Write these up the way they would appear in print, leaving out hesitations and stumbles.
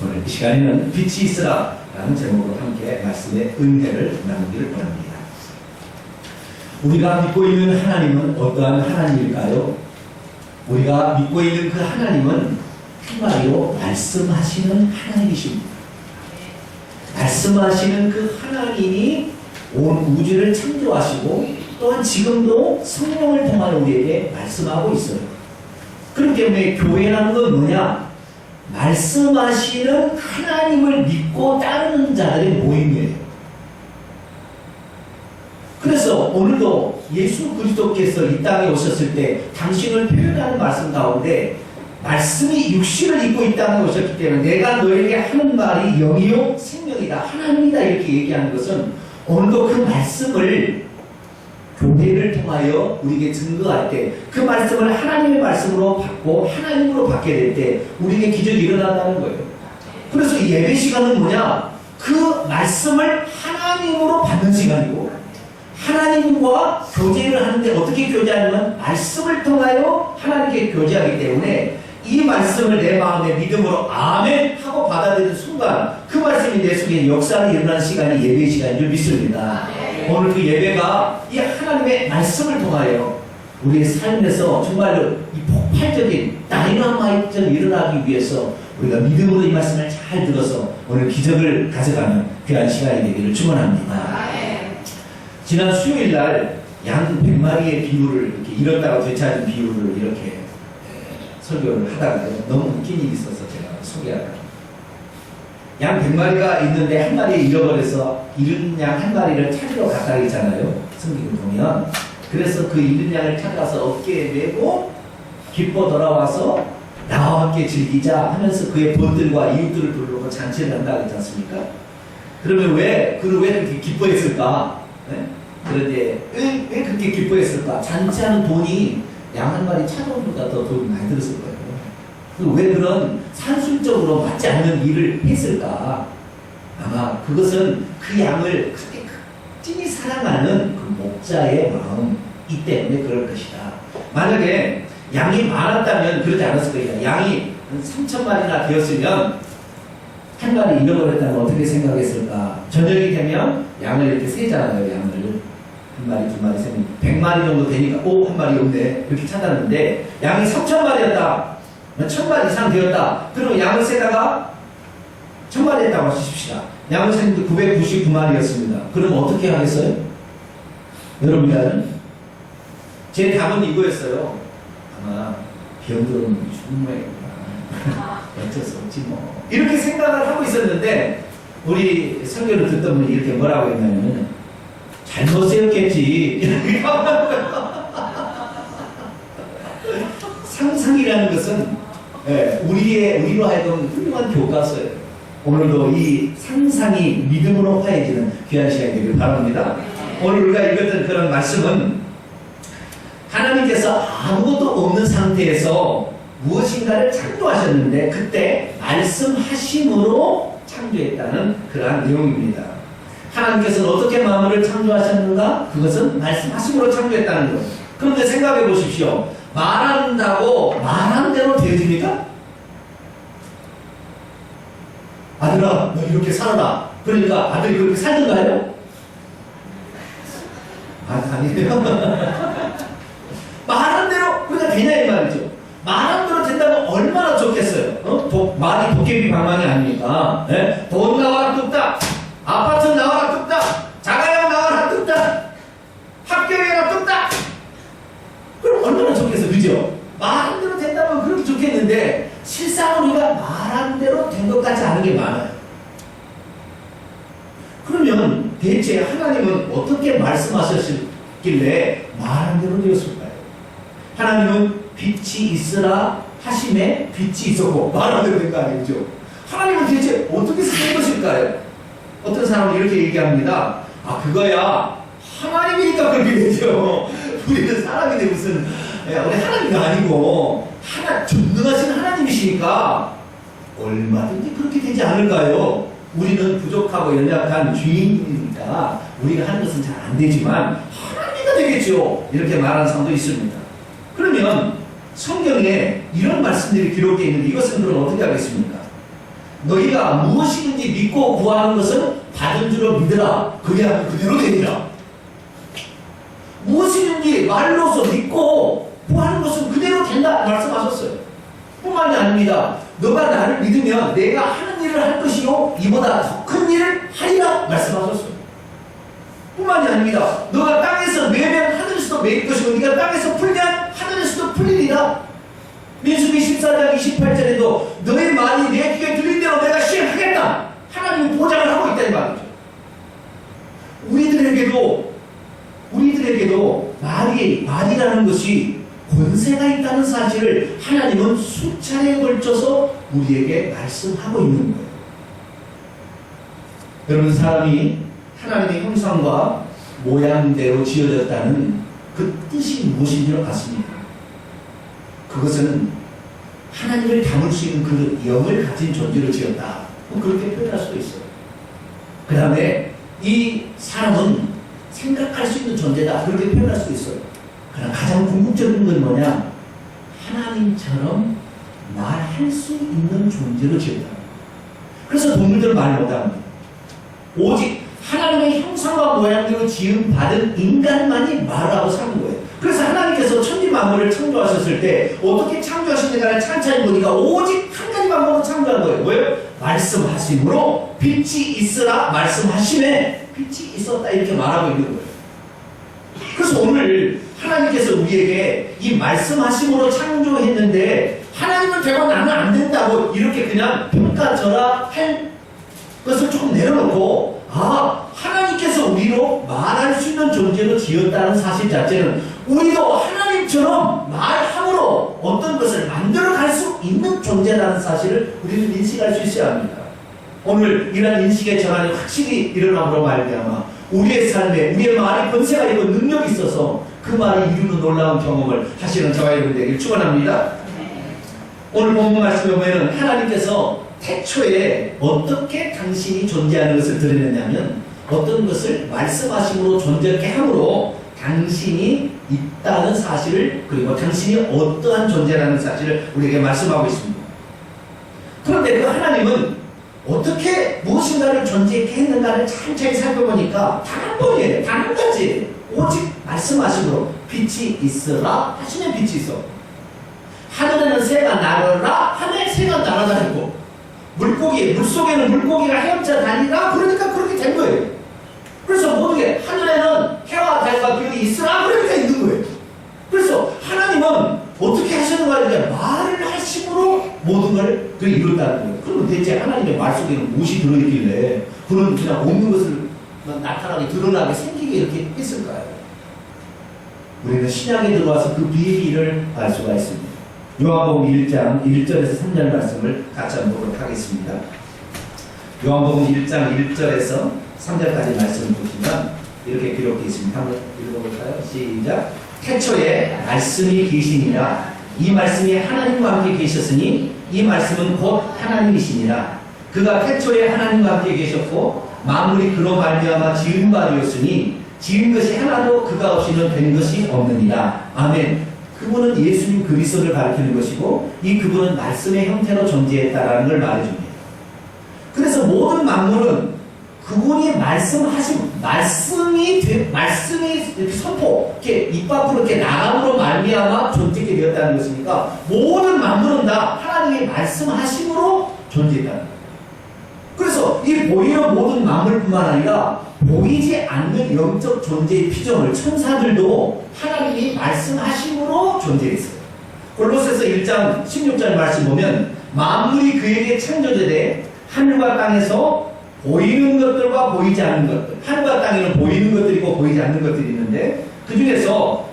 오늘 이 시간에는 빛이 있으라 라는 제목으로 함께 말씀의 은혜를 나누기를 원합니다. 우리가 믿고 있는 하나님은 어떠한 하나님일까요? 우리가 믿고 있는 그 하나님은 한마디로 말씀하시는 하나님이십니다. 말씀하시는 그 하나님이 온 우주를 창조하시고 또한 지금도 성령을 통하여 우리에게 말씀하고 있어요. 그렇기 때문에 교회라는 건 뭐냐? 말씀하시는 하나님을 믿고 따르는 자들의 모임이에요. 그래서 오늘도 예수 그리스도께서 이 땅에 오셨을 때 당신을 표현하는 말씀 가운데 말씀이 육신을 입고 이 땅에 오셨기 때문에 내가 너에게 하는 말이 영이요 생명이다, 하나님이다 이렇게 얘기하는 것은 오늘도 그 말씀을 교회를 통하여 우리에게 증거할 때 그 말씀을 하나님의 말씀으로 받고 하나님으로 받게 될 때 우리에게 기적이 일어난다는 거예요. 그래서 이 예배 시간은 뭐냐? 그 말씀을 하나님으로 받는 시간이고 하나님과 교제를 하는데 어떻게 교제하냐면 말씀을 통하여 하나님께 교제하기 때문에 이 말씀을 내 마음에 믿음으로 아멘 하고 받아들이는 순간 그 말씀이 내 속에 역사를 일어나는 시간이 예배의 시간인 줄 믿습니다. 오늘 그 예배가 이 하나님의 말씀을 통하여 우리의 삶에서 정말로 이 폭발적인 다이너마이트를 일어나기 위해서 우리가 믿음으로 이 말씀을 잘 들어서 오늘 기적을 가져가는 귀한 시간이 되기를 축원합니다. 지난 수요일 날 양 100마리의 비유를 이렇게 잃었다가 되찾은 비유를 이렇게 설교를 하다가 너무 웃긴 일이 있어서 제가 소개할게요. 양 100마리가 있는데 한 마리 잃어버려서 잃은 양 한 마리를 찾으러 갔다 있잖아요. 성경을 보면. 그래서 그 잃은 양을 찾아서 어깨에 메고 기뻐 돌아와서 나와 함께 즐기자 하면서 그의 본들과 이웃들을 부르고 잔치를 한다고 했지 않습니까? 그러면 왜 그렇게 기뻐했을까? 네? 그런데 왜 그렇게 기뻐했을까? 잔치하는 돈이 양 한 마리 찾아오는 것보다 더 돈이 많이 들었을 거예요. 왜 그런 산술적으로 맞지 않는 일을 했을까? 아마 그것은 그 양을 그렇게 찐히 사랑하는 그 목자의 마음이 때문에 그럴 것이다. 만약에 양이 많았다면 그러지 않았을 거예요. 양이 3,000마리나 되었으면 한 마리 잃어버렸다면 어떻게 생각했을까? 저녁이 되면 양을 이렇게 세잖아요. 양을 한 마리, 두 마리, 세 마리, 100마리 정도 되니까 한 마리 없네 이렇게 찾았는데 양이 3,000마리였다. 1,000마리 이상 되었다. 그러면 양을 세다가 1,000마리 했다고 하십시다. 양을 세는데 999마리였습니다. 그럼 어떻게 하겠어요? 여러분들은? 제 답은 이거였어요. 아마 병들어는 죽는 모양이구나. 어쩔 수 없지 뭐. 이렇게 생각을 하고 있었는데 우리 설교를 듣던 분이 이렇게 뭐라고 했냐면 잘못 세웠겠지. 이렇게 상상이라는 것은 우리로 하여금 훌륭한 교과서예요. 오늘도 이 상상이 믿음으로 화해지는 귀한 시간이 되길 바랍니다. 오늘 우리가 읽었던 그런 말씀은 하나님께서 아무것도 없는 상태에서 무엇인가를 창조하셨는데 그때 말씀하심으로 창조했다는 그러한 내용입니다. 하나님께서는 어떻게 만물을 창조하셨는가? 그것은 말씀하심으로 창조했다는 것. 그런데 생각해 보십시오. 말한다고 말한 대로 되어집니까? 아들아, 너 이렇게 살아라. 그러니까 아들이 그렇게 살던가요? 아니에요. 말한 대로 그러니까 되냐 이 말이죠. 말한 대로 된다면 얼마나 좋겠어요. 말이 도깨비 방망이 아닙니까? 네? 돈 나와라 뚝딱, 아파트 나와라 뚝딱, 자가용 나와라 뚝딱, 합격해라 뚝딱. 그럼 얼마나 좋겠어요, 그죠? 말한 대로 된다면 그렇게 좋겠는데 실상 우리가 말한 대로 된 것 같지 않은 게 많아요. 그러면 대체 하나님은 어떻게 말씀하셨길래 말한 대로 되었을까요? 하나님은 빛이 있으라 하심에 빛이 있었고 말한 대로 된 거 아니죠? 하나님은 대체 어떻게 쓰는 것일까요? 어떤 사람은 이렇게 얘기합니다. 그거야 하나님이니까 그렇게 되죠. 우리는 사람인데 무슨 우리 하나님도 아니고 전능하신 하나님이시니까 얼마든지 그렇게 되지 않을까요? 우리는 부족하고 연약한 죄인이니까 우리가 하는 것은 잘 안 되지만 하나님이가 되겠죠. 이렇게 말하는 사람도 있습니다. 그러면 성경에 이런 말씀들이 기록되어 있는데 이것은 그럼 어떻게 하겠습니까? 너희가 무엇이든지 믿고 구하는 것은 받은 줄로 믿으라. 그리하면 그대로 되리라. 무엇이든지 말로서 믿고 구하는 것은 그대로 된다 말씀하셨어요. 뿐만이 아닙니다. 너가 나를 믿으면 내가 하는 일을 할 것이요 이보다 더 큰 일을 하리라 말씀하셨어요. 뿐만이 아닙니다. 너가 땅에서 매면 하늘에서도 매일 것이고 네가 땅에서 풀면 하늘에서도 풀리리라. 민수기 14장 28절에도 너의 말이 내 귀에 들린 대로 내가 시행하겠다. 하나님이 보장을 하고 있다는 말이죠. 우리들에게도 말이라는 것이 권세가 있다는 사실을 하나님은 수차례에 걸쳐서 우리에게 말씀하고 있는 거예요. 여러분, 사람이 하나님의 형상과 모양대로 지어졌다는 그 뜻이 무엇인 줄 아십니까? 그것은 하나님을 담을 수 있는 그 영을 가진 존재로 지었다. 그렇게 표현할 수도 있어요. 그 다음에 이 사람은 생각할 수 있는 존재다. 그렇게 표현할 수도 있어요. 그러나 가장 궁극적인 건 뭐냐? 하나님처럼 말할 수 있는 존재로 지었다. 그래서 동물들은 말 못합니다. 오직 하나님의 형상과 모양대로 지음받은 인간만이 말하고 사는 거예요. 그래서 하나님께서 천지 만물을 창조하셨을 때 어떻게 창조하셨는가를 찬찬히 보니까 오직 한 가지 방법으로 창조한 거예요. 뭐예요? 말씀하심으로 빛이 있으라 말씀하심에 빛이 있었다 이렇게 말하고 있는 거예요. 그래서 오늘 하나님께서 우리에게 이 말씀하심으로 창조했는데 하나님은 되고 나는 안 된다고 이렇게 그냥 평가절하 할 것을 조금 내려놓고 하나님께서 우리로 말할 수 있는 존재로 지었다는 사실 자체는 우리도 하나님처럼 말함으로 어떤 것을 만들어갈 수 있는 존재라는 사실을 우리는 인식할 수 있어야 합니다. 오늘 이런 인식의 전환이 확실히 일어남으로 말미암아 우리의 삶에 우리의 말이 권세가 있고 능력이 있어서 그 말이 이루는 놀라운 경험을 하시는 저와 여러분 되길 축원합니다. 오늘 본문 말씀에 보면 하나님께서 태초에 어떻게 당신이 존재하는 것을 드러냈냐면 어떤 것을 말씀하심으로 존재케 함으로 당신이 있다는 사실을 그리고 당신이 어떠한 존재라는 사실을 우리에게 말씀하고 있습니다. 그런데 그 하나님은 어떻게 무엇인가를 존재케 했는가를 천천히 살펴보니까 단 한 번이에요. 단 한 가지. 오직 말씀하심으로 빛이 있으라 하시면 빛이 있어. 하늘에는 새가 날아라 하늘에 새가 날아다니고 물속에는 물고기가 헤엄쳐 다니라 그러니까 그렇게 된 거예요. 그래서 모든 게 하늘에는 해와 달과 별이 있으라 그러니까 있는 거예요. 그래서 하나님은 어떻게 하시는가 하는데 말을 하심으로 모든 걸 이뤘다는 거예요. 그럼 대체 하나님의 말 속에는 무엇이 들어있길래 그런 그냥 없는 것을 나타나게 드러나게 생기게 이렇게 했을까요? 우리는 신약에 들어와서 그 비밀을 알 수가 있습니다. 요한복음 1장 1절에서 3절 말씀을 같이 한번 보도록 하겠습니다. 요한복음 1장 1절에서 3절까지 말씀을 보시면 이렇게 기록되어 있습니다. 한번 읽어볼까요? 시작. 태초에 말씀이 계시니라. 이 말씀이 하나님과 함께 계셨으니 이 말씀은 곧 하나님이시니라. 그가 태초에 하나님과 함께 계셨고 만물이 그로 말미암아 지은 바 되었으니 지은 것이 하나도 그가 없이는 된 것이 없느니라. 아멘. 그분은 예수님 그리스도를 가리키는 것이고 이 그분은 말씀의 형태로 존재했다라는 걸 말해줍니다. 그래서 모든 만물은 그분이 말씀이 선포, 이렇게 입 밖으로 이렇게 나감으로 말미암아 존재하게 되었다는 것이니까 모든 만물은 다 하나님의 말씀하심으로 존재했다는 거예요. 그래서 이 보이는 모든 만물뿐만 아니라 보이지 않는 영적 존재의 피조물 천사들도 하나님이 말씀하심으로 존재했어요. 골로새서 1장 16절 말씀 보면 만물이 그에게 창조되되 하늘과 땅에서 보이는 것들과 보이지 않는 것들, 하늘과 땅에는 보이는 것들이 있고 보이지 않는 것들이 있는데 그 중에서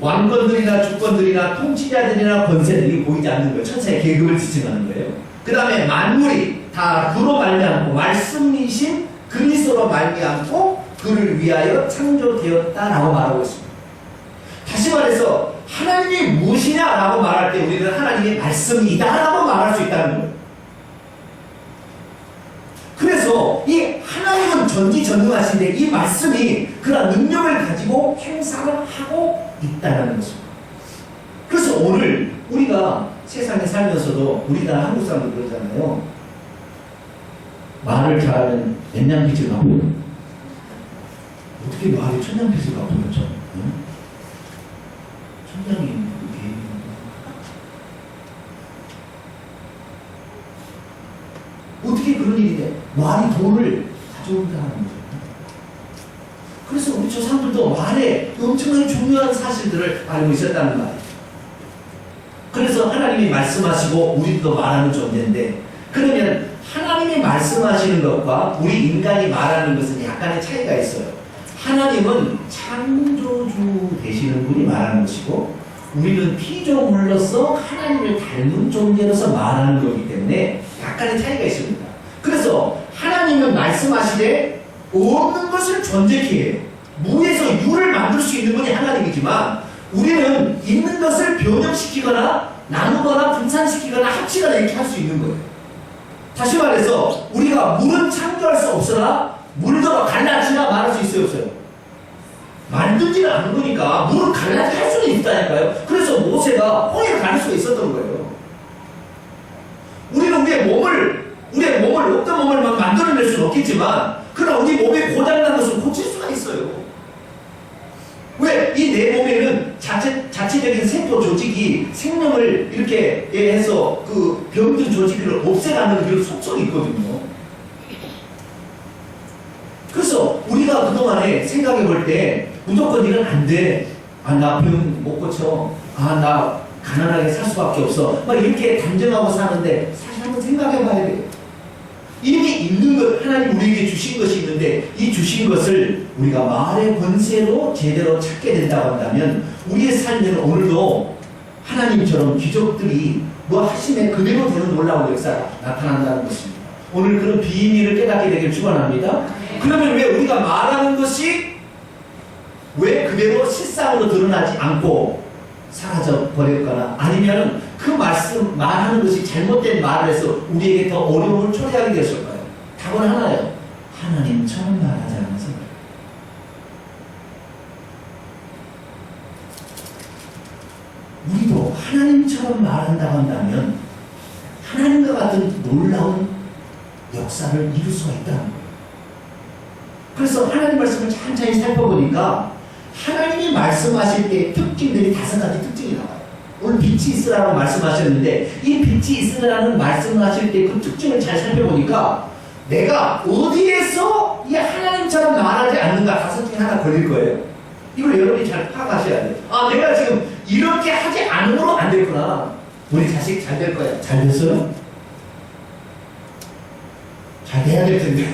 왕권들이나 주권들이나 통치자들이나 권세들이 보이지 않는 거예요. 천사의 계급을 지칭하는 거예요. 그 다음에 만물이 다 그로 말미암고 말씀이신 그리스도로 말미암고 그를 위하여 창조되었다라고 말하고 있습니다. 다시 말해서 하나님이 무엇이냐라고 말할 때 우리는 하나님의 말씀이다라고 말할 수 있다는 거예요. 그래서 이 하나님은 전지전능하신데 이 말씀이 그런 능력을 가지고 행사를 하고 있다는 것입니다. 그래서 오늘 우리가 세상에 살면서도 우리나라 한국 사람들 그러잖아요. 말을 잘하면 엔양빛을 갖고 어떻게 말이 천냥빛을 갖고 있죠? 응? 천냥이 이렇게 어떻게 그런 일이 돼? 말이 돈을 가져온다 하는 거죠. 그래서 우리 조상들도 말에 엄청나게 중요한 사실들을 알고 있었다는 말이에요. 그래서 하나님이 말씀하시고 우리도 말하는 존재인데, 그러면 하나님이 말씀하시는 것과 우리 인간이 말하는 것은 약간의 차이가 있어요. 하나님은 창조주 되시는 분이 말하는 것이고, 우리는 피조물로서 하나님을 닮은 존재로서 말하는 거기 때문에 약간의 차이가 있습니다. 그래서 하나님은 말씀하시되 없는 것을 존재케 해요. 무에서 유를 만들 수 있는 분이 하나님이지만, 우리는 있는 것을 변형시키거나 나누거나 분산시키거나 합치거나 이렇게 할 수 있는 거예요. 다시 말해서 우리가 물은 창조할 수 없으나 물들어 갈라지나 말할 수 있어요, 없어요? 만들지는 않는 거니까 물을 갈라지 할 수는 있다니까요. 그래서 모세가 홍해를 가를 수가 있었던 거예요. 우리는 우리의 몸을 어떤 몸을 막 만들어낼 수는 없겠지만, 그러나 우리 몸에 고장난 것을 고칠 수가 있어요. 왜? 이 내 몸에는 자체적인 세포 조직이 생명을 이렇게 해서 그 병든 조직을 없애가는 그런 속성이 있거든요. 그래서 우리가 그동안에 생각해 볼 때 무조건 이건 안 돼. 아, 나 병 못 고쳐. 아, 나 가난하게 살 수밖에 없어. 막 이렇게 단정하고 사는데 사실 한번 생각해 봐야 돼요. 이미 있는 것, 하나님 우리에게 주신 것이 있는데 이 주신 것을 우리가 말의 권세로 제대로 찾게 된다고 한다면 우리의 삶에는 오늘도 하나님처럼 기적들이 뭐 하심에 그대로 되는 놀라운 역사가 나타난다는 것입니다. 오늘 그런 비밀을 깨닫게 되길 축원합니다. 그러면 왜 우리가 말하는 것이 왜 그대로 실상으로 드러나지 않고 사라져 버렸거나 아니면 그 말하는 것이 잘못된 말을 해서 우리에게 더 어려움을 초래하게 되었을까요? 답은 하나예요. 하나님처럼 말하지 않아서. 우리도 하나님처럼 말한다고 한다면 하나님과 같은 놀라운 역사를 이룰 수가 있다는 거예요. 그래서 하나님 말씀을 천천히 살펴보니까 하나님이 말씀하실 때 특징들이 5가지 특징이 나와요. 오늘 빛이 있으라고 말씀하셨는데 이 빛이 있으라는 말씀하실 때 그 특징을 잘 살펴보니까 내가 어디에서 이 하나님처럼 말하지 않는가 5 중에 하나 걸릴 거예요. 이걸 여러분이 잘 파악하셔야 돼요. 아, 내가 지금 이렇게 하지 않으므로 안 됐구나. 우리 자식 잘 될 거야. 잘 됐어요? 잘 돼야 될 텐데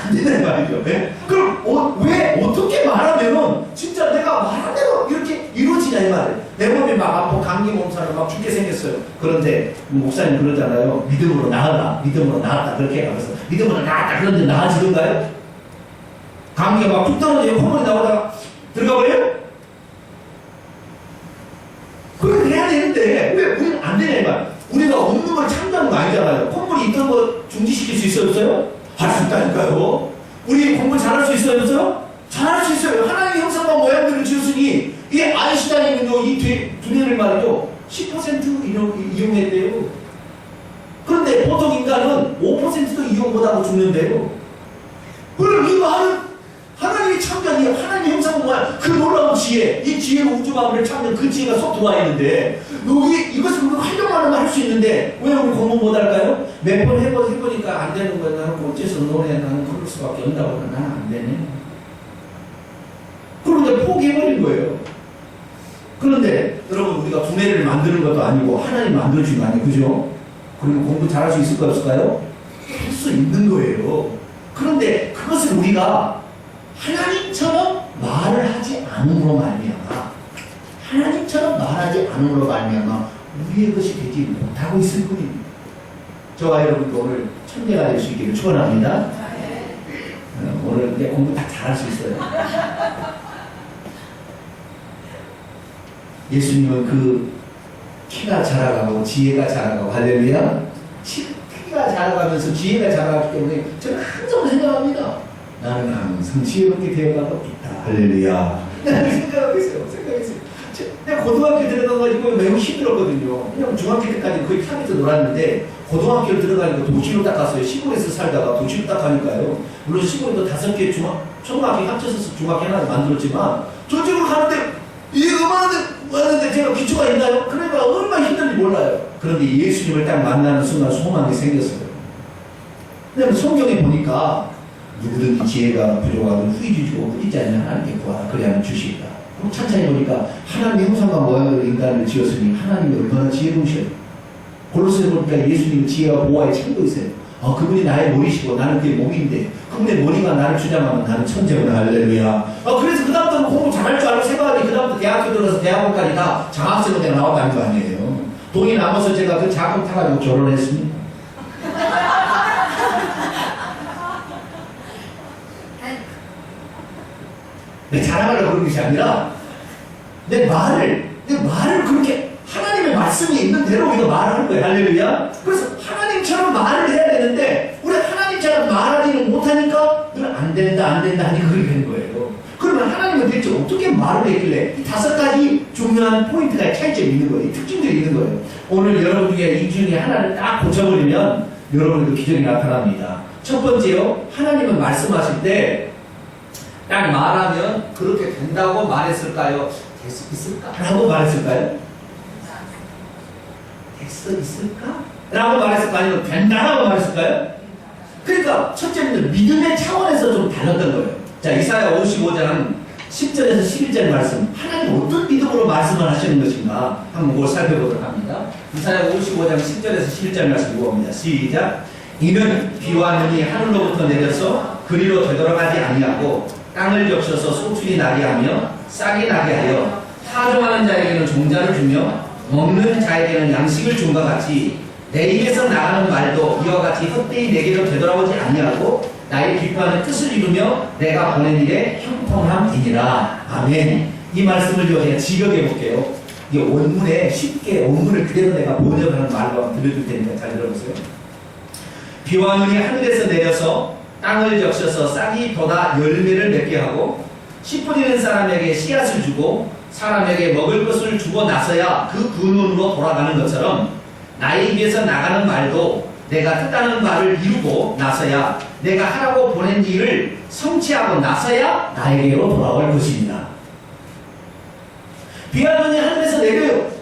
안 되는 말이죠. 네? 그럼 왜 어떻게 말하면은 진짜 내가 말한 대로 이렇게 이루어지냐 이 말이에요. 내 몸이 막 아파 감기 몸살을 막 죽게 생겼어요. 그런데 목사님 그러잖아요. 믿음으로 나았다, 믿음으로 나았다 그렇게 해가면서 믿음으로 나았다 그런데 나아지던가요? 감기가 막 툭 떨어지고 콧물이 나오다가 들어가 버려요? 그렇게 해야 되는데 왜 우리는 안 되냐 이 말. 우리가 없는 걸 창조하는 거 아니잖아요. 콧물이 있던 거 중지시킬 수 있어요, 없어요? 할 수 있다니까요. 우리 공부 잘할 수 있어요, 없어요? 잘할 수 있어요. 하나님의 형상과 모양들을 지었으니 이 아인슈타인은요, 이 두뇌를 말이죠 10% 이용했대요. 그런데 보통 인간은 5%도 이용 못하고 죽는데요. 그럼 이 말은 하나님이 창조한 이 하나님의 형상과 모양 그 놀라운 지혜, 이 지혜로 우주 만물을 창조한 그 지혜가 쏙 들어와 있는데 여기 이것을 우리가 활용하는 걸 할 수 있는데 왜 우리 공부 못할까요? 몇 번 해보니까 안 되는 거야. 나는 어째서 노래 나는 그럴 수밖에 없다고 하면 나는 안 되네. 그런데 포기해버린 거예요. 그런데 여러분 우리가 두뇌를 만드는 것도 아니고 하나님 만들어준 거 아니에요, 그죠? 그리고 공부 잘할 수 있을까요, 없을까요? 할 수 있는 거예요. 그런데 그것을 우리가 하나님처럼 말을 하지 않음으로 말미암아 하나님처럼 말하지 않음으로 말미암아 우리의 것이 되지 못하고 있을 뿐입니다. 저와 여러분도 오늘 천대가 될 수 있기를 축원합니다. 오늘 내 공부 다 잘할 수 있어요. 예수님은 그 키가 자라가고 지혜가 자라가고 할렐루야. 키가 자라가면서 지혜가 자라가기 때문에 저는 항상 생각합니다. 나는 항상 지혜롭게 되어가고 있다. 할렐루야. 나는 생각하고 있어요. 내가 고등학교 들어가가지고 매우 힘들었거든요. 그냥 중학교 때까지 거의 탑에서 놀았는데 고등학교를 들어가니까 도시로 딱 갔어요. 시골에서 살다가 도시로 딱 가니까요. 물론 시골에도 5개 초등학교 합쳐서 중학교 하나 만들었지만 저쪽으로 가는데 이 음악하는데 제가 기초가 있나요? 그러니까 얼마나 힘든지 몰라요. 그런데 예수님을 딱 만나는 순간 소망이 생겼어요. 왜냐면 성경에 보니까 누구든지 지혜가 부족하면 후히 주시고 뿌리지 않으면 하나님께 구하라 그래야만 주시리라. 그럼 찬찬히 보니까 하나님의 형상과 모양으로 인간을 지었으니 하나님이 얼마나 지혜로우셔요. 골로새서 보니까 예수님은 지혜와 보화의 창고이세요. 그분이 나의 머리시고 나는 그의 몸인데 그분의 머리가 나를 주장하면 나는 천재구나. 할렐루야. 그래서 그 다음부터 공부 잘할 줄 알고 생각하니 그 다음부터 대학교 들어서 대학원까지 다 장학생으로 내가 나왔다는 거 아니에요. 돈이 남아서 제가 그 자금 타가지고 결혼했습니다. 내 자랑하려고 그런 것이 아니라 내 말을 그렇게 하나님의 말씀이 있는 대로 우리가 말하는 거예요. 할렐루야. 그래서 하나님처럼 말을 해야 되는데 우리 하나님처럼 말하지는 못하니까 우리는 안 된다 하니까 그렇게 되는 거예요. 그러면 하나님은 대체 어떻게 말을 했길래 이 5가지 중요한 포인트가 차이점이 있는 거예요. 이 특징들이 있는 거예요. 오늘 여러분 중에 이 중에 하나를 딱 고쳐버리면 여러분에도 기적이 나타납니다. 첫 번째요. 하나님은 말씀하실 때 딱 말하면 그렇게 된다고 말했을까요? 될 수 있을까? 라고 말했을까요? 될 수 있을까? 라고 말했을까요? 아니면 된다라고 말했을까요? 그러니까 첫째는 믿음의 차원에서 좀 달랐던 거예요. 자, 이사야 55장 10절에서 11절 말씀. 하나님 어떤 믿음으로 말씀을 하시는 것인가? 한번 그걸 살펴보도록 합니다. 이사야 55장 10절에서 11절 말씀 보겠습니다. 시작. 이는 비와 눈이 하늘로부터 내려서 그리로 되돌아가지 아니하고 땅을 적셔서 소출이 나게 하며 싹이 나게 하여 하종하는 자에게는 종자를 주며 먹는 자에게는 양식을 준과 같이 내 입에서 나가는 말도 이와 같이 헛되이 내게로 되돌아오지 아니하고 나의 기뻐하는 뜻을 이루며 내가 보낸 일에 형통함이니라. 아멘. 이 말씀을 제가 직역해 볼게요. 이게 원문에 쉽게 원문을 그대로 내가 번역하는 말로 들려줄 테니까 잘 들어보세요. 비와 눈이 하늘에서 내려서 땅을 적셔서 싹이 돋아 열매를 맺게 하고 씨 뿌리는 사람에게 씨앗을 주고 사람에게 먹을 것을 주고 나서야 그 근원으로 돌아가는 것처럼 나의 입에서 나가는 말도 내가 뜻하는 바를 이루고 나서야 내가 하라고 보낸 일을 성취하고 나서야 나에게로 돌아올 것입니다. 비와 눈이 하늘에서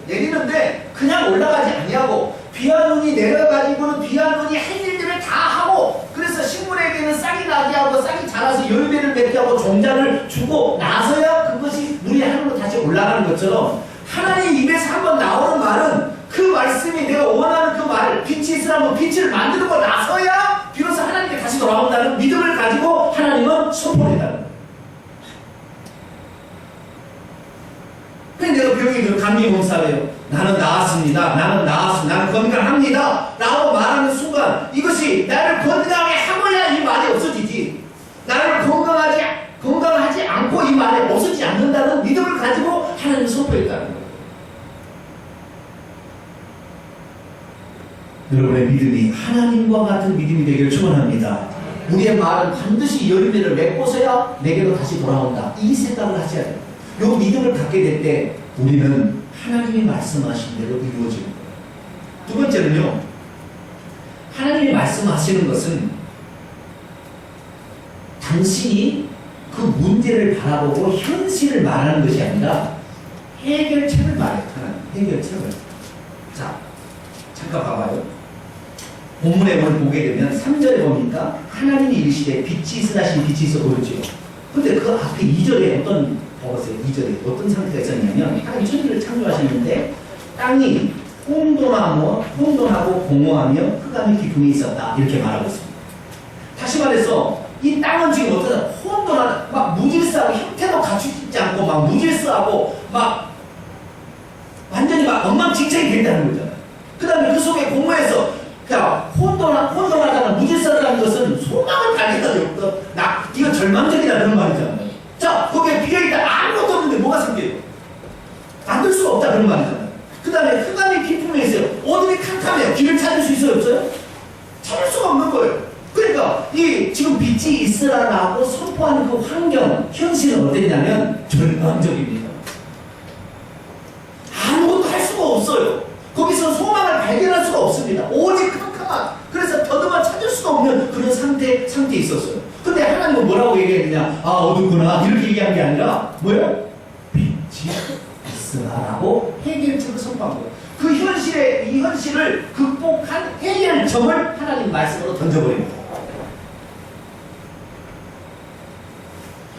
내리는데 그냥 올라가지 아니하고 비와 눈이 내려가지고는 비와 눈이 할 일들을 다 하고 그래서 식물에게는 싹이 나게 하고 싹이 자라서 열매를 맺게 하고 종자를 주고 나서야 그것이 물이 하늘로 다시 올라가는 것처럼 하나님 입에서 한번 나오는 말은 그 말씀이 내가 원하는 그 말을 빛이 있으라면 빛을 만들고 나서야 비로소 하나님께 다시 돌아온다는 믿음을 가지고 하나님은 선포한다는 거예요. 내가 병이 감기 몸살이에요. 나는 나았습니다. 나는 건강합니다. 라고 말하는 순간 이것이 나를 건강하게 하고야 이 말이 없어지지. 나를 건강하지 않고 이 말이 없어지지 않는다는 믿음을 가지고 하나님을 선포했다는 거예요. 여러분의 믿음이 하나님과 같은 믿음이 되기를 축원합니다. 우리의 말은 반드시 열매를 맺고서야 내게로 다시 돌아온다. 이 생각을 하셔야 돼요. 이 믿음을 갖게 될 때 우리는 하나님이 말씀하신 대로 이루어지는 거예요. 두 번째는요. 하나님이 말씀하시는 것은 당신이 그 문제를 바라보고 현실을 말하는 것이 아니라 해결책을 말해요. 하나님. 해결책을. 자, 잠깐 봐봐요. 본문에 오늘 보게 되면 3절에 보니까 하나님이 이르시되 빛이 있으라 하시니 빛이 있어 보였죠. 근데 그 앞에 2절에 보세요. 2절에 어떤 상태가 있었냐면 하나님 천지를 창조하셨는데 땅이 혼돈하고 공허하며 흑암의 깊음이 있었다. 이렇게 말하고 있습니다. 다시 말해서 이 땅은 지금 어떠냐 혼돈하다 막 무질서하고 형태도 갖추지 않고 막 무질서하고 막 완전히 막 엉망진창이 된다는 거잖아요. 그 다음에 그 속에 공허해서 혼돈하다가 무질서하다는 것은 소망을 가지다 이거 절망적이다 그런 말이잖아요. 자, 거기에 비어있다 아무것도 없는데 뭐가 생겨요? 만들 수가 없다 그런 말이잖아요. 그 다음에 흑암이 깊음에 있어요. 어둠이 캄캄해요. 길을 찾을 수 있어요? 없어요? 찾을 수가 없는 거예요. 그러니까 이 지금 빛이 있으라고 선포하는 그 환경, 현실은 어땠냐면 절망적입니다. 상태에 있었어요. 근데 하나님은 뭐라고 얘기했느냐? 아, 어둡구나. 이렇게 얘기한 게 아니라, 뭐예요? 빛이 있으나라고 해결책을 선포한 거예요. 그 이 현실을 극복한 해결점을 하나님 말씀으로 던져버립니다.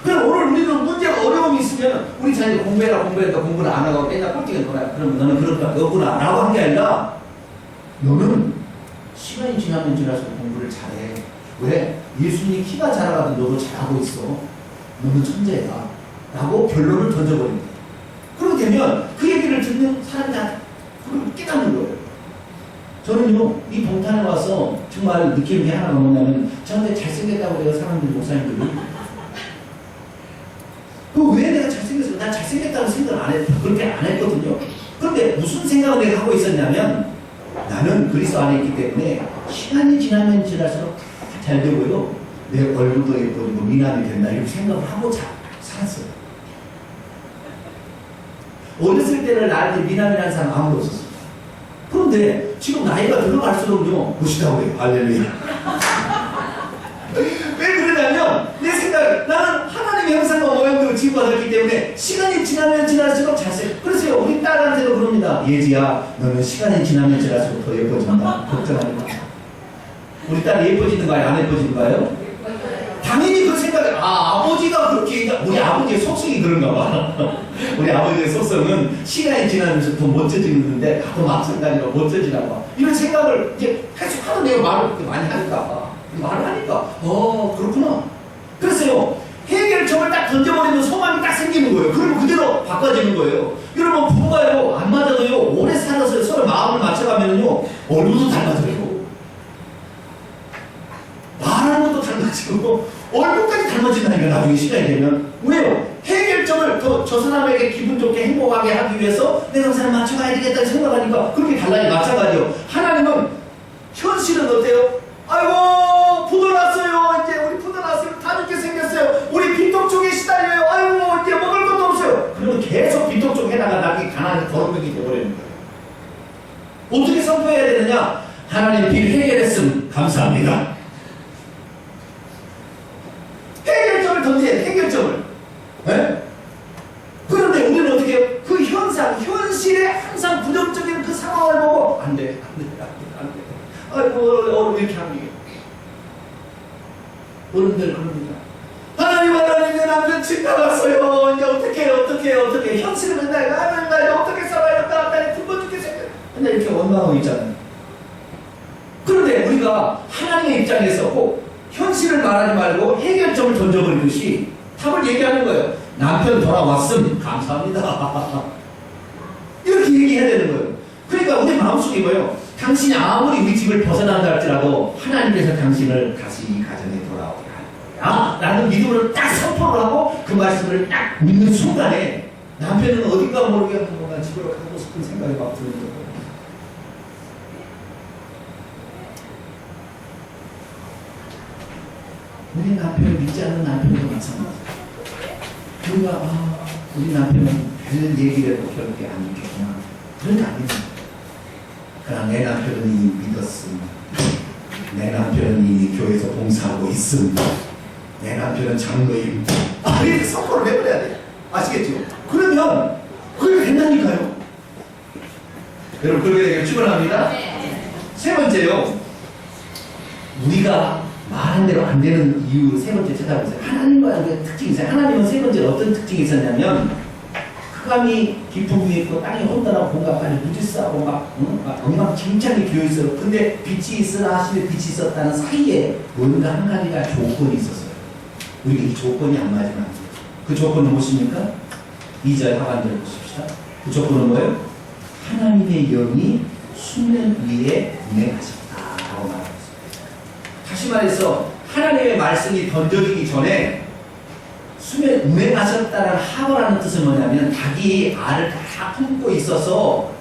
그럼 오늘 우리는 문제가 어려움이 있으면 우리 자녀가 공부해라 공부를 안 하고 맨날 꼴찌가 놀아요. 그러면 너는 그럴 거 없구나 라고 한 게 아니라 너는 시간이 지나면 지날수록 공부를 잘해. 왜? 예수님이 키가 자라가도 너도 잘하고 있어. 너는 천재다 라고 결론을 던져버립니다. 그렇게 되면 그 얘기를 듣는 사람이 다 깨닫는 거예요. 저는요, 이 봉탄에 와서 정말 느끼는 게 하나가 뭐냐면 저한테 잘생겼다고 해요, 사람들, 목사님들이. 왜 내가 잘생겼어? 난 잘생겼다고 생각을 안 했다. 그렇게 안 했거든요. 그런데 무슨 생각을 내가 하고 있었냐면 나는 그리스도 안에 있기 때문에 시간이 지나면 지날수록 잘 되고요. 내 얼굴도 예뻐지고 미남이 된다. 이렇게 생각을 하고 살았어요. 어렸을 때는 나한테 미남이라는 사람 아무도 없었어요. 그런데 지금 나이가 들어갈수록요, 무시다고 해요. 할렐루야. 왜 그러냐면 내 생각에 나는 하나님의 형상과 모양대로 지음받았기 때문에 시간이 지나면 지날수록 잘생. 그래서 우리 딸한테도 그럽니다. 예지야, 너는 시간이 지나면 지날수록 더 예뻐진다. 걱정하지 마. 우리 딸이 예뻐지는 거예요? 안 예뻐지는 거예요? 당연히 그 생각에 아버지가 그렇게 우리 아버지의 속성이 그런가 봐. 우리 아버지의 속성은 시간이 지나면서 더 멋져지는데 더 마찬가지로 멋져지나 봐. 이런 생각을 이제 계속 하도 내가 말을 그렇게 많이 하니까 말을 하니까 그렇구나. 그래서요, 해결점을 딱 던져버리면 소망이 딱 생기는 거예요. 그리고 그대로 바꿔지는 거예요. 여러분, 부부가요 안 맞아도요 오래 살아서 서로 마음을 맞춰가면요 얼굴도 닮아져요. 말하는 것도 닮아지고 얼굴까지 닮아진다니까. 나중에 시간이 되면. 왜요? 해결점을 더 저 사람에게 기분 좋게 행복하게 하기 위해서 내가 그 사람 맞춰가야 되겠다고 생각하니까 그렇게 달라요. 마찬가지요. 하나님은 현실은 어때요? 아이고 부도 났어요. 이제 우리 부도 났어요. 다 죽게 생겼어요. 우리 빈통 쪽에 시달려요. 아이고 이제 먹을 것도 없어요. 그러면 계속 빈통 쪽에다가 나기 가난한 거름이 되어버리는 거예요. 어떻게 선포해야 되느냐? 하나님 빚 해결했음 감사합니다. 해결점을 던져야 돼. 해결점을. 네? 그런데 우리는 어떻게 해요? 그 현실에 항상 부정적인 그 상황을 보고 안 돼. 아이고 왜 이렇게 합니까? 어른들 그럽니다. 하나님 내 남편 집 나갔어요. 이제 어떻게 현실을 맨날 나 어떻게 살아야 나 굶어 죽게 생겨. 맨날 이렇게 원망하고 있잖아요. 그런데 우리가 하나님의 입장에서 꼭 현실을 말하지 말고 해결점을 던져버리듯이 답을 얘기하는 거예요. 남편 돌아왔음 감사합니다. 이렇게 얘기해야 되는 거예요. 그러니까 우리 마음속에 뭐예요? 당신이 아무리 우리 집을 벗어난다 할지라도 하나님께서 당신을 다시 이 가정에 돌아오게 할 거야 라는 믿음을 딱 선포를 하고 그 말씀을 딱 믿는 순간에 남편은 어딘가 모르게 뭔가 집으로 가고 싶은 생각이 막 드는 거예요. 우리 남편을 믿지 않는 남편도 마찬가지예요. 우리가 우리 남편은 별 얘기를 해도 별게 안 믿겠구나. 그런 게 아닙니다. 그러나 내 남편은 이미 믿었음. 내 남편은 이미 교회에서 봉사하고 있음. 내 남편은 장로임. 이렇게 선포를 해버려야 돼요. 아시겠죠? 그러면 그게 된다니까요. 여러분 그렇게 되길 축원합니다. 세 번째요. 우리가 말한 대로 안 되는 이유 세 번째 찾아보세요. 하나님과의 특징이 있어요. 하나님은 세 번째 어떤 특징이 있었냐면 흑암이 깊은 위에 있고 땅이 혼돈하고 공간까지 무질서하고 막 엉망진창이 비어있어요. 근데 빛이 있으나 하시되 빛이 있었다는 사이에 뭔가 한 가지가 조건이 있었어요. 우리가 이 조건이 안 맞으면 안 돼요. 그 조건은 무엇입니까? 2절 하반절 보십시다. 그 조건은 뭐예요? 하나님의 영이 수면 위에 운행하셨다라고 말합니다. 다시 말해서 하나님의 말씀이 던져지기 전에 수면 운행하셨다는 하버라는 뜻은 뭐냐면 자기 알을 다 품고 있어서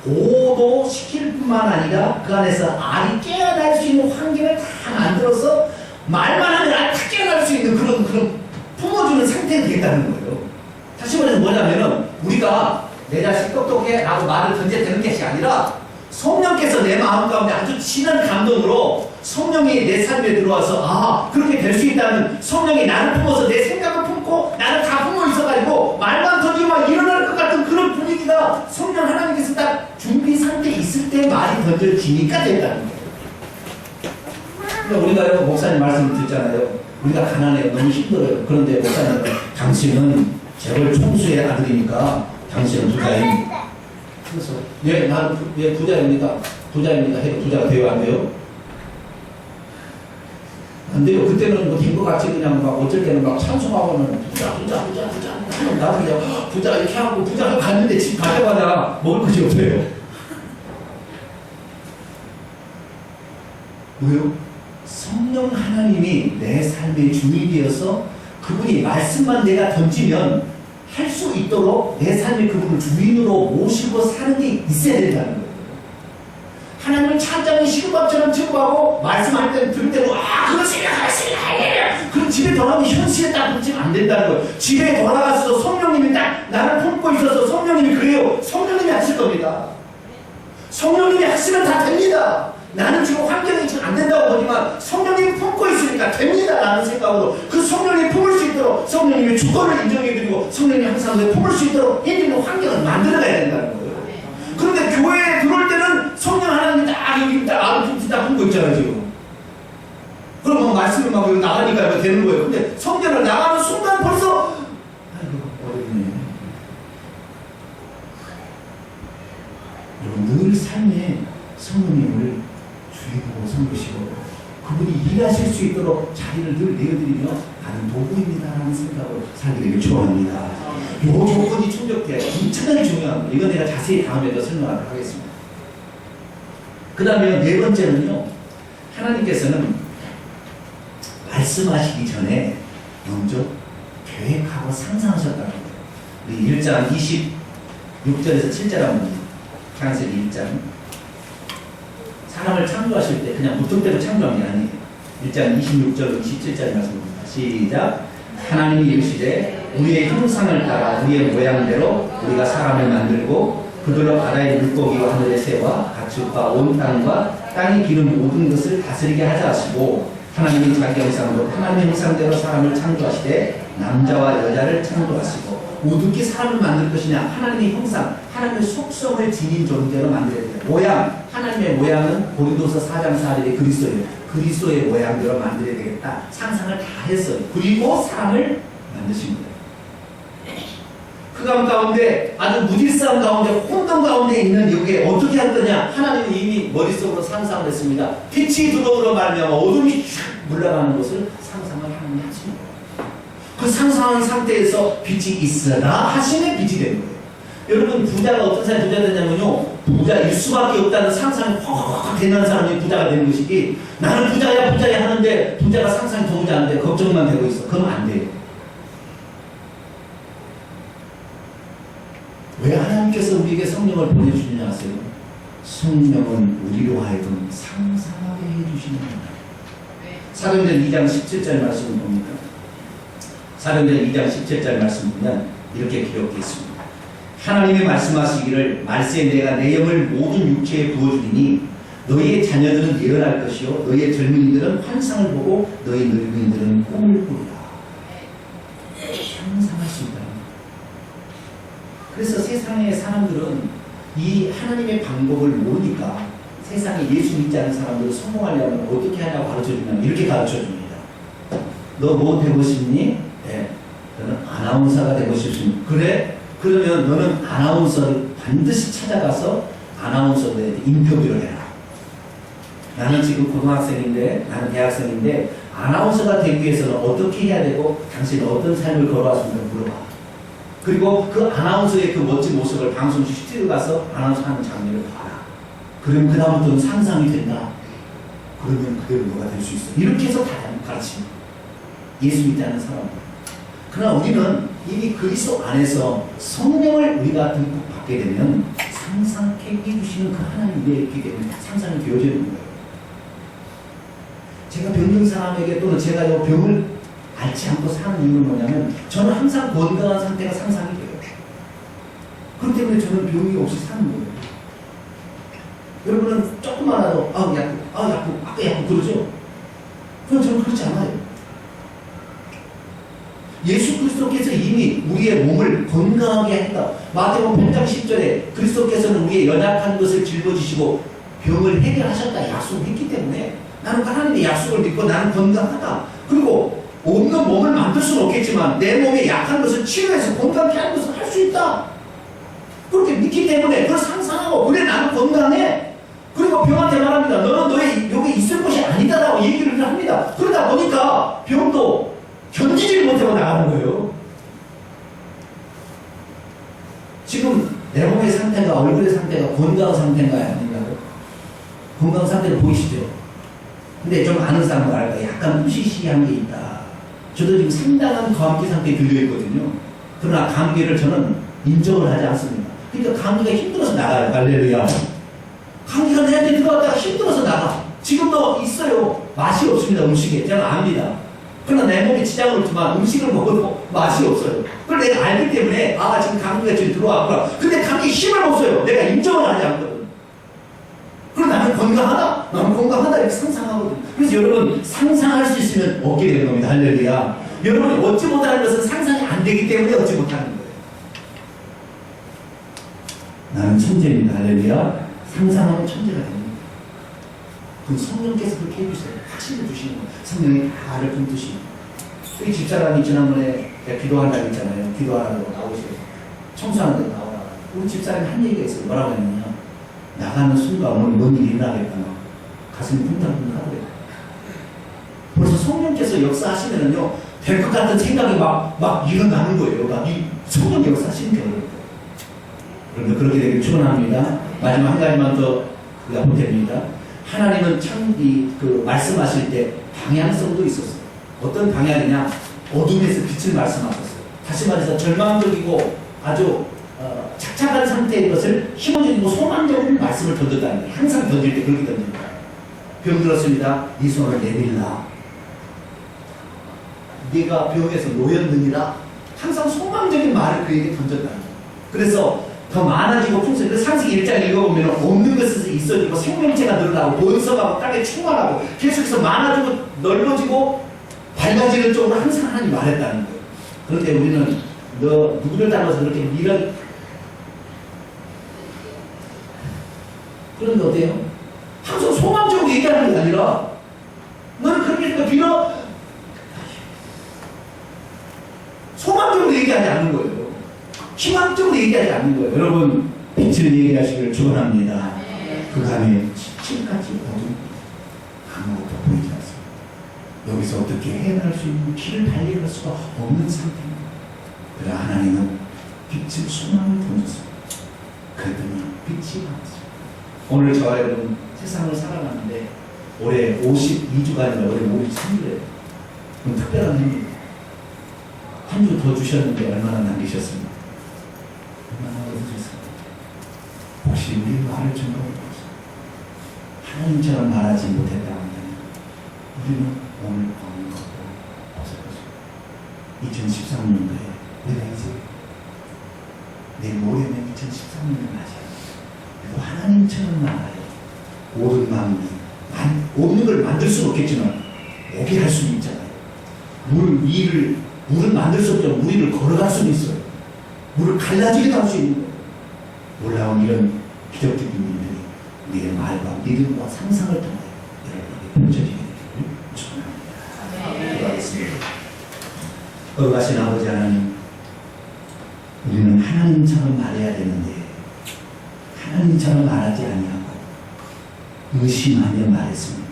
고도 시킬 뿐만 아니라 그 안에서 알이 깨어날 수 있는 환경을 다 만들어서 말만 하면 알이 다 깨어날 수 있는 그런 품어주는 상태가 되겠다는 거예요. 다시 말해서 뭐냐면은 우리가 내 자식 똑똑해 라고 말을 던져야 되는 것이 아니라 성령께서 내 마음 가운데 아주 진한 감동으로 성령이 내 삶에 들어와서 그렇게 될 수 있다는, 성령이 나를 품어서 내 생각을 품고 나를 다 품어 있어가지고 말만 던지면 막 일어날 것 같은 그런 분위기가 성령 하나님께서 딱 준비 상태에 있을 때 말이 던져지니까 된다는 거예요. 그러니까 우리가 목사님 말씀을 듣잖아요. 우리가 가난해요. 너무 힘들어요. 그런데 목사님은 당신은 재벌 총수의 아들이니까 당신은 부자입니다. 그래서 나는 부자입니다. 부자입니다. 해도 부자가 돼요? 안 돼요? 안 돼요. 그때는 뭐 된 것 같이 그냥 막 어쩔 때는 막 찬송하고는 부자 하면 나도 그냥 부자 이렇게 하고 부자가 갔는데 집 가자마자 먹을 것이 없어요. 왜요? 성령 하나님이 내 삶의 주인이어서 그분이 말씀만 내가 던지면 할 수 있도록 내 삶의 그분을 주인으로 모시고 사는 게 있어야 된다는 거예요. 하나님을 찬장에 식은밥처럼 취급하고 말씀할 때는 들을 때도 그렇지 그럼 집에 돌아가면 현실에 딱 붙이면 안 된다는 거예요. 집에 돌아가서 성령님이 딱 나를 품고 있어서 성령님이 그래요. 성령님이 하실 겁니다. 성령님이 하시면 다 됩니다. 나는 지금 환경이 지금 안 된다고 보지만 성령님이 품고 있으니까 됩니다 라는 생각으로 그 성령님이 품을 수 있도록 성령님의 주권을 인정해드리고 성령님이 항상 내 품을 수 있도록 해주는 환경을 만들어가야 된다는 거예요. 그런데 교회에 들어올 때는 성령 하나님이 딱 여기 딱 품고 있잖아요 지금. 그럼 말씀이 막 나가니까 되는 거예요. 근데 성전을 나가는 순간 벌써 어렵네. 여러분 늘 삶에 성령님을 주인으로 섬기시고 그분이 일하실 수 있도록 자리를 늘 내어드리며 나는 도구입니다 라는 생각으로 살기를 요청합니다. 이 조건이 충족돼야 엄청나게 중요합니다. 이건 내가 자세히 다음에 더 설명하도록 하겠습니다. 그 다음에 네 번째는요, 하나님께서는 말씀하시기 전에 먼저 계획하고 상상하셨다는 거예요. 우리 1장 26절에서 7절 한번 창세기 1장. 사람을 창조하실 때 그냥 무턱대로 창조한 게 아니에요. 1장 26절 27절 말씀입니다. 시작. 하나님이 이르시되 우리의 형상을 따라 우리의 모양대로 우리가 사람을 만들고 그들로 바다의 물고기와 하늘의 새와 가축과 온 땅과 땅에 기는 모든 것을 다스리게 하자 하시고 하나님이 자기 형상으로 하나님의 형상대로 사람을 창조하시되 남자와 여자를 창조하시고 어떻게 사람을 만들 것이냐. 하나님의 형상, 하나님의 속성을 지닌 존재로 만들어야 돼요. 모양, 하나님의 모양은 고린도서 4장 4절에 그리스도예요. 그리스도의 모양대로 만들어야 되겠다. 상상을 다 했어요. 그리고 사람을 만드신 거예요. 그 가운데 아주 무질서한 가운데 혼돈 가운데 있는 여기에 어떻게 할 거냐. 하나님은 이미 머릿속으로 상상을 했습니다. 빛이 들어오므로 말미암아 어둠이 쫙 물러가는 것을 상상을 하나님이 하신 거예요. 그 상상한 상태에서 빛이 있으라 하시면 빛이 되는 거예요. 여러분 부자가 어떤 사람이 부자 되냐면요, 부자일 수밖에 없다는 상상이 확 되는 사람이 부자가 되는 것이지, 나는 부자야 하는데 부자가 상상이 도무지 안 돼, 걱정만 되고 있어. 그러면 안 돼요. 왜 하나님께서 우리에게 성령을 보내주시냐 하세요? 성령은 우리로 하여금 상상하게 해주시는 거예요. 사도행전 2장 17절 말씀을 봅니다. 사도행전 2장 17절 말씀 보면 이렇게 기록되어 있습니다. 하나님이 말씀하시기를 말세에 내가 내 영을 모든 육체에 부어주리니 너희의 자녀들은 예언할 것이요 너희의 젊은이들은 환상을 보고 너희 늙은이들은 꿈을 꾸리라. 상상할 수 있다. 그래서 세상의 사람들은 이 하나님의 방법을 모르니까 세상에 예수 믿지 않는 사람들을 성공하려면 어떻게 하냐고 가르쳐주면 이렇게 가르쳐줍니다. 너 뭐 되고 싶니? 네. 너는 아나운서가 되고 싶습니다. 그래? 그러면 너는 아나운서를 반드시 찾아가서 아나운서에 인터뷰를 해라. 나는 지금 고등학생인데, 나는 대학생인데 아나운서가 되기 위해서는 어떻게 해야 되고 당신은 어떤 삶을 걸어왔습니까? 물어봐. 그리고 그 아나운서의 그 멋진 모습을 방송 스튜디오 가서 아나운서 하는 장면을 봐라. 그러면 그 다음부터는 상상이 된다. 그러면 그대로 너가 될 수 있어. 이렇게 해서 다 가르칩니다. 예수 믿지 않는 사람들. 그러나 우리는 이미 그리스도 안에서 성령을 우리가 듬뿍 받게 되면 상상케 해주시는 그 하나님이 우리에 있기 때문에 상상이 되어지는 거예요. 제가 병든 사람에게 또는 제가 이 병을 앓지 않고 사는 이유는 뭐냐면 저는 항상 건강한 상태가 상상이 돼요. 그렇기 때문에 저는 병이 없이 사는 거예요. 여러분은 조금만라도 아까 야구 그러죠? 그럼 저는 그렇지 않아요. 예수 그리스도께서 이미 우리의 몸을 건강하게 한다. 마태복음 8장 10절에 그리스도께서는 우리의 연약한 것을 짊어지시고 병을 해결하셨다 약속을 했기 때문에 나는 하나님의 약속을 믿고 나는 건강하다. 그리고 없는 몸을 만들 수는 없겠지만 내 몸에 약한 것을 치료해서 건강케 하는 것을 할 수 있다. 그렇게 믿기 때문에 그걸 상상하고 그래 나는 건강해. 그리고 병한테 말합니다. 너는 너의 여기 있을 곳이 아니다라고 얘기를 합니다. 그러다 보니까 병도 견디지를 못하고 나가는 거예요. 지금 내 몸의 상태가 얼굴의 상태가 건강 상태인가요? 아닌가요? 건강 상태를 보이시죠? 근데 좀 아는 사람은 알까? 약간 으시시한 게 있다. 저도 지금 상당한 감기 상태에 들려 있거든요. 그러나 감기를 저는 인정을 하지 않습니다. 그러니까 감기가 힘들어서 나가요. 할렐루야. 감기가 내한테 들어왔다가 힘들어서 나가. 지금도 있어요. 맛이 없습니다. 음식에. 제가 압니다. 그러나 내 몸에 지장을 없지만 음식을 먹어도 맛이 없어요. 그걸 내가 알기 때문에 지금 감기가 지금 들어왔구나. 근데 감기 힘을 못 써요. 내가 인정을 하지 않거든. 그럼 나는 건강하다? 나는 건강하다 이렇게 상상하거든. 그래서 여러분 상상할 수 있으면 얻게 되는 겁니다. 할렐루야. 여러분이 얻지 못하는 것은 상상이 안 되기 때문에 얻지 못하는 거예요. 나는 천재입니다. 할렐루야. 상상하면 천재가 됩니다. 그 성령께서 그렇게 해주세요. 확신을 주시는 거예요. 성령이 나를 품듯이. 우리 집사람이 지난번에 기도한다고 했잖아요. 기도하라고 나오셔서 청소하는데 나오라. 우리 집사람이 한 얘기가 있어요. 뭐라고 했느냐. 나가는 순간 오늘 뭔 일이 일어나겠구나. 가슴이 쿵탕쿵탕 하더래요. 벌써 성령께서 역사하시면은요, 될 것 같은 생각이 막 일어나는 거예요. 막 이 성령 역사하시는 게 어려워요. 그런데 그렇게 되길 축원합니다. 마지막 한 가지만 더 우리가 보탭니다. 하나님은 참 말씀하실 때 방향성도 있었어요. 어떤 방향이냐? 어둠에서 빛을 말씀하셨어요. 다시 말해서 절망적이고 아주 착착한 상태의 것을 희망적이고 소망적인 말씀을 던졌다는 거예요. 항상 던질 때 그렇게 던집니다. 병 들었습니다. 네 손을 내밀라. 네가 병에서 놓였느니라. 항상 소망적인 말을 그에게 던졌다는 거예요. 그래서 더 많아지고 풍성해. 그래서 창세기 1장 읽어보면 없는 것에서 있어지고 생명체가 늘어나고 번성하고 땅에 충만하고 계속해서 많아지고 넓어지고 밝아지는 쪽으로 항상 하나님이 말했다는 거예요. 그런데 우리는 너 누구를 닮아서 그렇게 그런데 어때요? 항상 소망적으로 얘기하는 게 아니라 너는 그렇게 빌어 소망적으로 얘기하지 않는 거예요. 희망적으로 얘기하지 않는 거예요. 여러분 빛을 얘기하시기를 축원합니다. 그 밤에 칠까지 어둠 아무것도 보이지 않습니다. 여기서 어떻게 해낼 수 있는 길을 달려갈 수가 없는 상태입니다. 그러나 하나님은 빛을 소망을 던졌습니다. 그랬더니 빛이 나왔습니다. 오늘 저와 여러분 세상을 살아가는데 올해 52주간이나 올해 53일에 특별한 해입니다. 한 주 더 주셨는데 얼마나 남기셨습니까? 얼마나 얻으셨습니까? 혹시 우리 말을 증거해보세요. 하나님처럼 말하지 못했다면 우리는 오늘 얻는 것도 없을 것입니다. 2013년도에 내가 이제 내일 모레면 2013년을 맞이해요. 그리고 하나님처럼 말하여 옳은 마음이 없는 걸 만들 수는 없겠지만 오게 할 수는 있잖아요. 물은 만들 수 없지만 물 위를 걸어갈 수는 있어요. 물을 갈라지기도 할 수 있는 거예요. 놀라운 이런 기적적인 일들이 우리의 말과 믿음과 상상을 통해 여러분에게 펼쳐지게 되기를 축원합니다. 기도하겠습니다. 거룩하신 아버지 하나님, 우리는 하나님처럼 말해야 되는데 하나님처럼 말하지 아니하고 의심하며 말했습니다.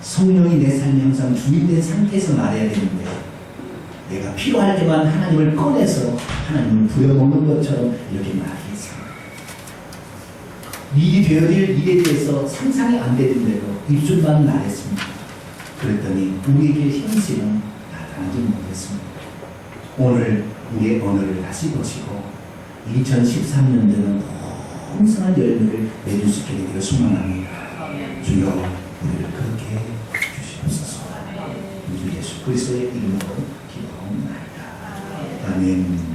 성령이 내 삶에 항상 주인된 상태에서 말해야 되는데 내가 필요할 때만 하나님을 꺼내서 하나님을 부여먹는 것처럼 이렇게 말했습니다. 일이 되어질 일에 대해서 상상이 안 되는데도 입술만 말했습니다. 그랬더니 우리에게 현실은 나타나지 못했습니다. 오늘 우리의 언어를 다시 보시고 2013년도는 풍성한 열매를 맺을 수 있게 되기를 소망합니다. 주여 우리를 그렇게 주시옵소서. 우리 예수 그리스도의 이름으로 기도하옵나이다. 아멘.